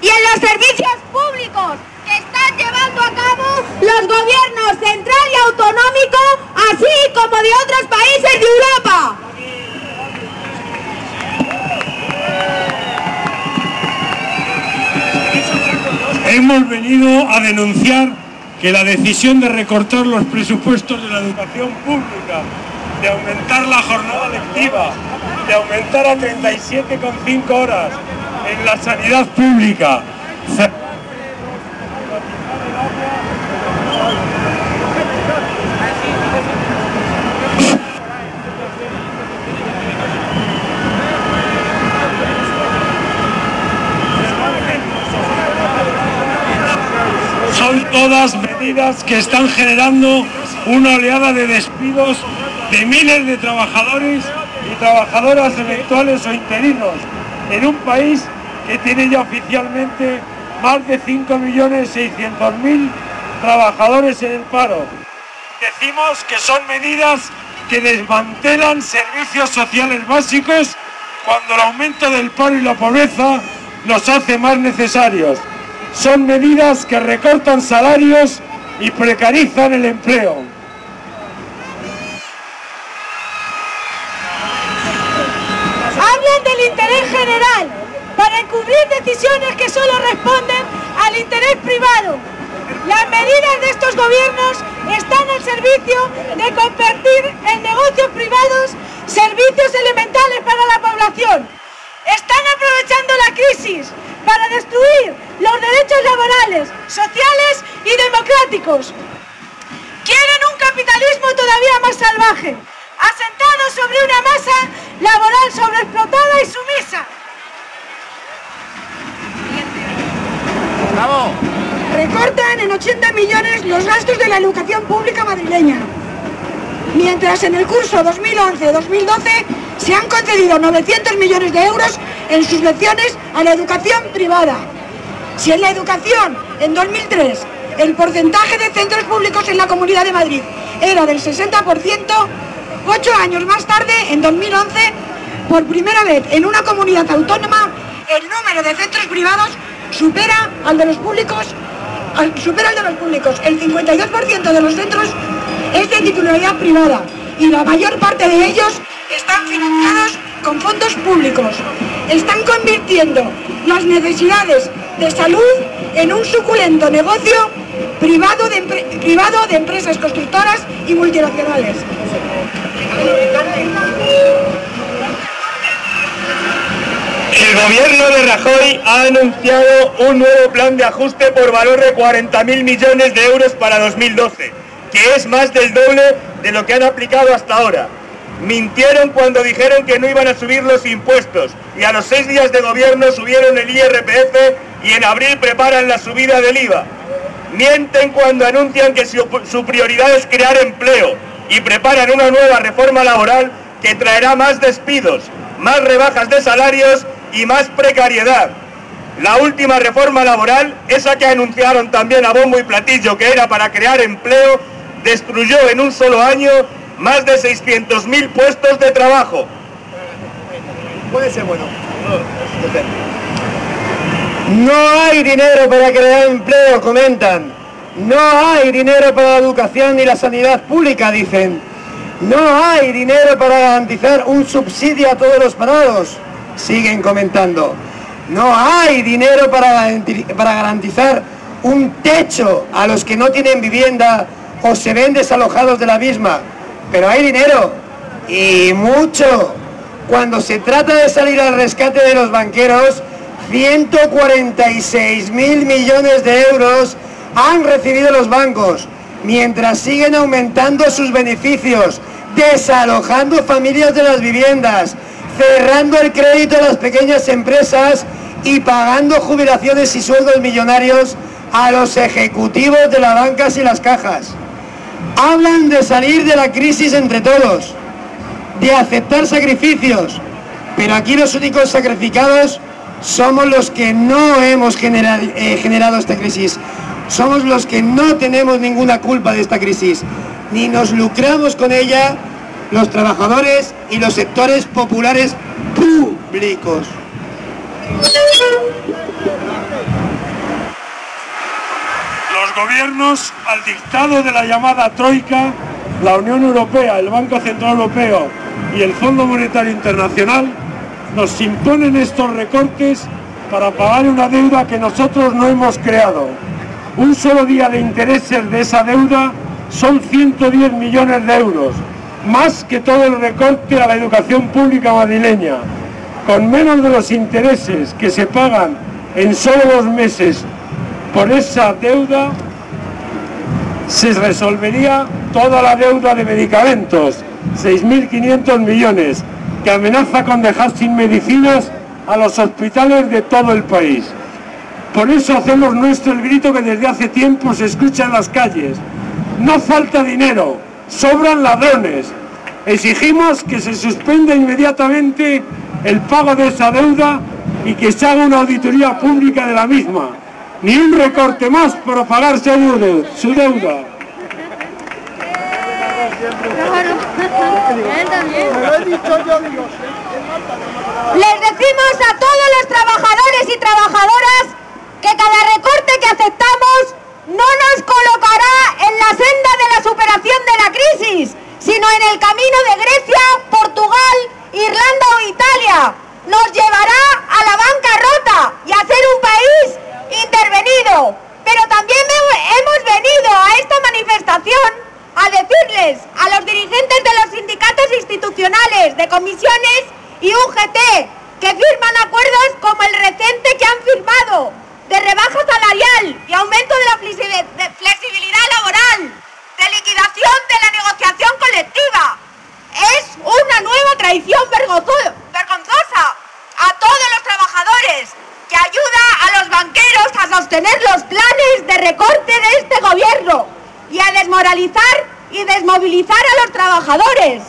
y en los servicios públicos que están llevando a cabo los gobiernos central y autonómico, así como de otros países de Europa. Hemos venido a denunciar que la decisión de recortar los presupuestos de la educación pública, de aumentar la jornada lectiva, de aumentar a 37,5 horas en la sanidad pública, son todas medidas que están generando una oleada de despidos de miles de trabajadores y trabajadoras eventuales o interinos en un país que tiene ya oficialmente más de 5.600.000 trabajadores en el paro. Decimos que son medidas que desmantelan servicios sociales básicos cuando el aumento del paro y la pobreza los hace más necesarios. Son medidas que recortan salarios y precarizan el empleo. Hablan del interés general para encubrir decisiones que solo responden al interés privado. Las medidas de estos gobiernos están al servicio de convertir en negocios privados servicios elementales para la población. Están aprovechando la crisis para destruir los derechos laborales, sociales y democráticos. Quieren un capitalismo todavía más salvaje, asentado sobre una masa laboral sobreexplotada y sumisa. ¡Bravo! Recortan en 80 millones los gastos de la educación pública madrileña, mientras en el curso 2011-2012 se han concedido 900 millones de euros en subvenciones a la educación privada. Si en la educación, en 2003, el porcentaje de centros públicos en la Comunidad de Madrid era del 60%, 8 años más tarde, en 2011, por primera vez en una comunidad autónoma, el número de centros privados supera al de los públicos. El 52% de los centros es de titularidad privada y la mayor parte de ellos están financiados con fondos públicos. Están convirtiendo las necesidades de salud en un suculento negocio privado de empresas constructoras y multinacionales. El gobierno de Rajoy ha anunciado un nuevo plan de ajuste por valor de 40.000 millones de euros para 2012, que es más del doble de lo que han aplicado hasta ahora. Mintieron cuando dijeron que no iban a subir los impuestos y a los 6 días de gobierno subieron el IRPF y en abril preparan la subida del IVA. Mienten cuando anuncian que su prioridad es crear empleo y preparan una nueva reforma laboral que traerá más despidos, más rebajas de salarios y más precariedad. La última reforma laboral, esa que anunciaron también a bombo y platillo que era para crear empleo, destruyó en un solo año más de 600.000 puestos de trabajo. Puede ser bueno. No hay dinero para crear empleo, comentan. No hay dinero para la educación ni la sanidad pública, dicen. No hay dinero para garantizar un subsidio a todos los parados, siguen comentando. No hay dinero para garantizar un techo a los que no tienen vivienda o se ven desalojados de la misma. Pero hay dinero, y mucho. Cuando se trata de salir al rescate de los banqueros, 146.000 millones de euros han recibido los bancos, mientras siguen aumentando sus beneficios, desalojando familias de las viviendas, cerrando el crédito a las pequeñas empresas y pagando jubilaciones y sueldos millonarios a los ejecutivos de las bancas y las cajas. Hablan de salir de la crisis entre todos, de aceptar sacrificios, pero aquí los únicos sacrificados somos los que no hemos generado esta crisis. Somos los que no tenemos ninguna culpa de esta crisis, ni nos lucramos con ella los trabajadores y los sectores populares públicos. Los gobiernos, al dictado de la llamada Troika, la Unión Europea, el Banco Central Europeo y el Fondo Monetario Internacional, nos imponen estos recortes para pagar una deuda que nosotros no hemos creado. Un solo día de intereses de esa deuda son 110 millones de euros, más que todo el recorte a la educación pública madrileña. Con menos de los intereses que se pagan en solo 2 meses por esa deuda, se resolvería toda la deuda de medicamentos, 6.500 millones, que amenaza con dejar sin medicinas a los hospitales de todo el país. Por eso hacemos nuestro el grito que desde hace tiempo se escucha en las calles. No falta dinero, sobran ladrones. Exigimos que se suspenda inmediatamente el pago de esa deuda y que se haga una auditoría pública de la misma. Ni un recorte más para pagar su deuda. Les decimos a todos los trabajadores y trabajadoras que cada recorte que aceptamos no nos colocará en la senda de la superación de la crisis, sino en el camino de Grecia, Portugal, Irlanda o Italia. Nos llevará a la bancarrota y a ser un país intervenido. Pero también hemos venido a esta manifestación a decirles a los dirigentes de los sindicatos institucionales, de comisiones y UGT, que firman acuerdos como el reciente que han firmado, de rebaja salarial y aumento de la flexibilidad laboral, de liquidación de la negociación colectiva. Es una nueva traición vergonzosa a todos los trabajadores, que ayuda a los banqueros a sostener los planes de recorte de este gobierno y a desmoralizar y desmovilizar a los trabajadores.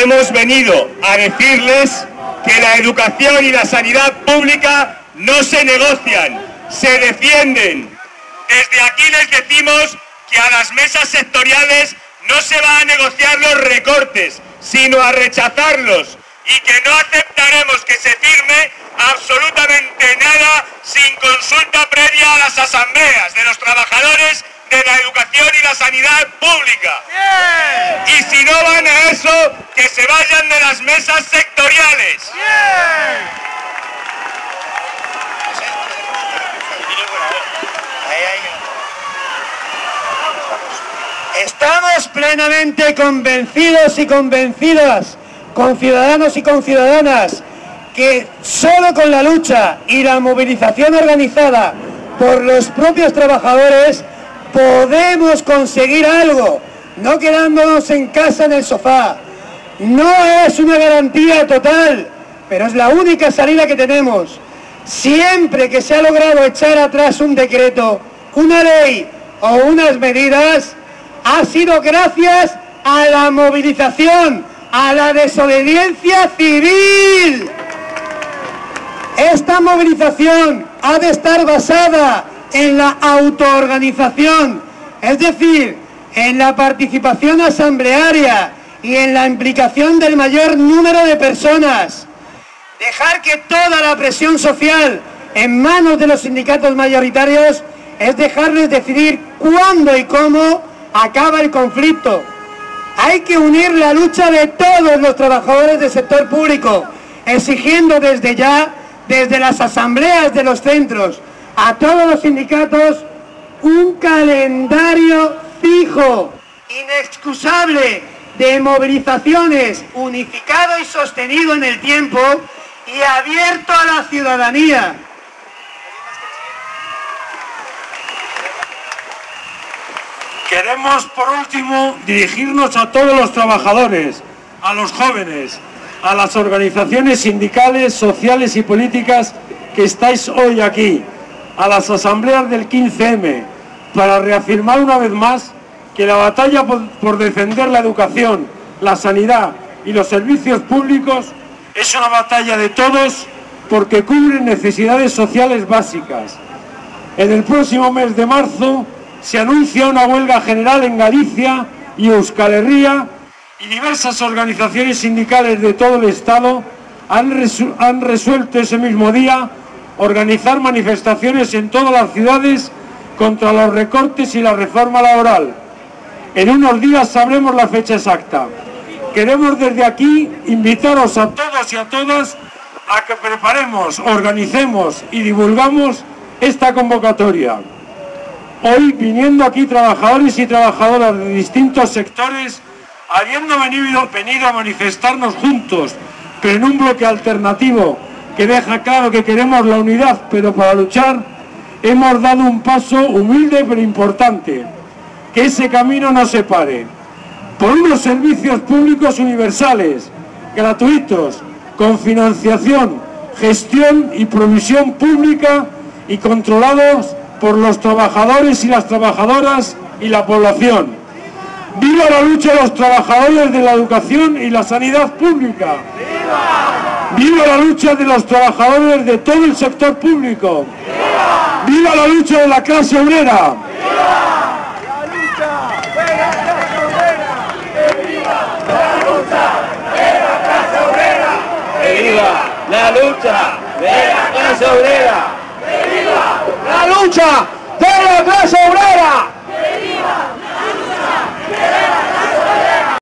Hemos venido a decirles que la educación y la sanidad pública no se negocian, se defienden. Desde aquí les decimos que a las mesas sectoriales no se va a negociar los recortes, sino a rechazarlos, y que no aceptaremos que se firme absolutamente nada sin consulta previa a las asambleas de los trabajadores de la educación y la sanidad pública. ¡Bien! Y si no van a eso, que se vayan de las mesas sectoriales. ¡Bien! Estamos plenamente convencidos y convencidas, con ciudadanos y con ciudadanas, que solo con la lucha y la movilización organizada por los propios trabajadores podemos conseguir algo, no quedándonos en casa en el sofá. No es una garantía total, pero es la única salida que tenemos. Siempre que se ha logrado echar atrás un decreto, una ley o unas medidas, ha sido gracias a la movilización, a la desobediencia civil. Esta movilización ha de estar basada en la autoorganización, es decir, en la participación asamblearia y en la implicación del mayor número de personas. Dejar que toda la presión social en manos de los sindicatos mayoritarios es dejarles decidir cuándo y cómo acaba el conflicto. Hay que unir la lucha de todos los trabajadores del sector público, exigiendo desde ya, desde las asambleas de los centros, a todos los sindicatos, un calendario fijo, inexcusable, de movilizaciones, unificado y sostenido en el tiempo y abierto a la ciudadanía. Queremos, por último, dirigirnos a todos los trabajadores, a los jóvenes, a las organizaciones sindicales, sociales y políticas que estáis hoy aquí, a las asambleas del 15M, para reafirmar una vez más que la batalla por defender la educación, la sanidad y los servicios públicos es una batalla de todos porque cubren necesidades sociales básicas. En el próximo mes de marzo se anuncia una huelga general en Galicia y Euskal Herria y diversas organizaciones sindicales de todo el Estado han resuelto ese mismo día organizar manifestaciones en todas las ciudades contra los recortes y la reforma laboral. En unos días sabremos la fecha exacta. Queremos desde aquí invitaros a todos y a todas a que preparemos, organicemos y divulgamos esta convocatoria. Hoy, viniendo aquí trabajadores y trabajadoras de distintos sectores, habiendo venido a manifestarnos juntos, pero en un bloque alternativo que deja claro que queremos la unidad, pero para luchar, hemos dado un paso humilde pero importante, que ese camino no se pare, por unos servicios públicos universales, gratuitos, con financiación, gestión y provisión pública y controlados por los trabajadores y las trabajadoras y la población. ¡Viva la lucha de los trabajadores de la educación y la sanidad pública! ¡Viva! ¡Viva la lucha de los trabajadores de todo el sector público! ¡Viva! ¡Viva la lucha de la clase obrera! ¡Viva la lucha de la clase obrera!